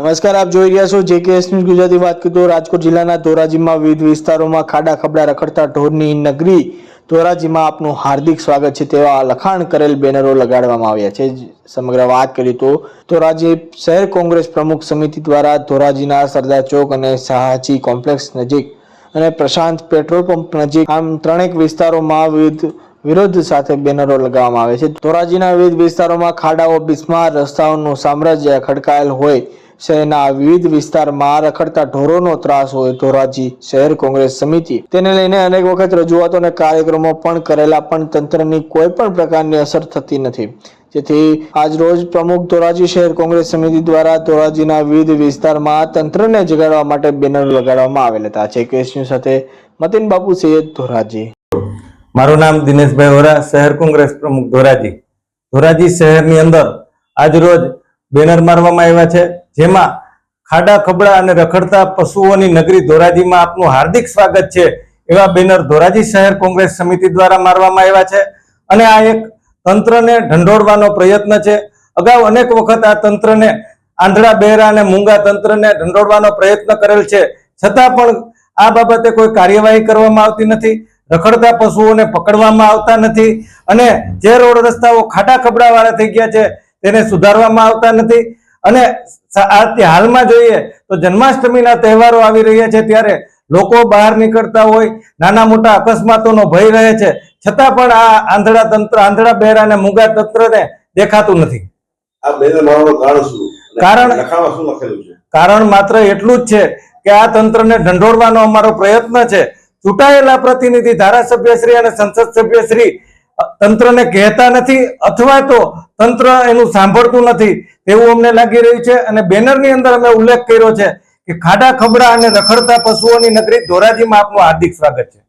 નમસ્કાર, આપ જોઈ રહ્યા છો જેકેએસ ન્યૂઝ ગુજરાતી. વાત કરીએ તો રાજકોટ જિલ્લાના ધોરાજીમાં વિવિધ વિસ્તારોમાં ખાડા ખબડા રખડતા ઢોરની નગરી ધોરાજીમાં આપનું હાર્દિક સ્વાગત છે તેવા લખાણ કરેલ બેનરો લગાડવામાં આવ્યા છે. સમગ્ર વાત કરીએ તો ધોરાજી શહેર કોંગ્રેસ પ્રમુખ સમિતિ દ્વારા ધોરાજીના સરદાર ચોક અને શાહજી કોમ્પ્લેક્સ નજીક અને પ્રશાંત પેટ્રોલ પંપ નજીક આમ ત્રણેક વિસ્તારોમાં વિરોધ સાથે બેનરો લગાવવામાં આવે છે. ધોરાજીના વિવિધ વિસ્તારોમાં ખાડાઓ, બિસ્માર રસ્તાઓનું સામ્રાજ્ય ખડકાયેલ હોય, શહેરના વિવિધ વિસ્તારમાં રખડતા ઢોરોનો ત્રાસ હોય. ધોરાજી શહેર કોંગ્રેસ સમિતિ તેને લઈને અનેક વખત રજૂઆતો અને કાર્યક્રમો પણ કરેલા, પણ તંત્રની કોઈ પણ પ્રકારની અસર થતી નથી. જેથી આજરોજ પ્રમુખ ધોરાજી શહેર કોંગ્રેસ સમિતિ દ્વારા ધોરાજીના વિવિધ વિસ્તારમાં તંત્રને જગાડવા માટે બેનરો લગાડવામાં આવેલ હતા. જેકેએસ ન્યૂઝ સાથે મતીન બાપુ સૈયદ, ધોરાજી. મારું નામ દિનેશભાઈ વોરા, શહેર કોંગ્રેસ પ્રમુખ ધોરાજી. ધોરાજી શહેરની અંદર આજરોજ બેનર મારવામાં આવ્યા છે, જેમાં ખાડા ખબડા અને રખડતા પશુઓની નગરી ધોરાજીમાં આપનું હાર્દિક સ્વાગત છે એવા બેનર ધોરાજી શહેર કોંગ્રેસ સમિતિ દ્વારા મારવામાં આવ્યા છે. અને આ એક તંત્રને ઢંઢોળવાનો પ્રયત્ન છે. અગાઉ અનેક વખત આ તંત્રને, આંધળા બહેરા અને મૂંગા તંત્રને ઢંઢોળવાનો પ્રયત્ન કરેલ છે, છતાં પણ આ બાબતે કોઈ કાર્યવાહી કરવામાં આવતી નથી. રખડતા પશુઓને પકડવામાં આવતા નથી અને જે રોડ રસ્તાઓ ખાડા ખબડા વાળા થઈ ગયા છે તેને સુધારવામાં આવતા નથી. અને હાલમાં જોઈએ તો જન્માષ્ટમીના તહેવારો આવી રહ્યા છે, ત્યારે લોકો બહાર નીકળતા હોય, નાના મોટા અકસ્માતોનો ભય રહે છે, છતાં પણ આ આંધળા તંત્ર, આંધળા બહેરા અને મૂંગા તંત્રને દેખાતું નથી. આ બેનર મારવાનું કારણ શું? લખાણમાં શું લખેલું છે? કારણ માત્ર એટલું જ છે કે આ તંત્રને ઢંઢોળવાનો અમારો પ્રયત્ન છે. ચૂંટાયેલા પ્રતિનિધિ ધારાસભ્યશ્રી અને સંસદ સભ્યશ્રી તંત્રને કહેતા નથી અથવા તો તંત્ર એનું સાંભળતું નથી તેવું અમને લાગી રહ્યું છે. અને બેનરની અંદર અમે ઉલ્લેખ કર્યો છે કે ખાડા ખબડા અને રખડતા પશુઓની નગરી ધોરાજીમાં આપનું હાર્દિક સ્વાગત છે.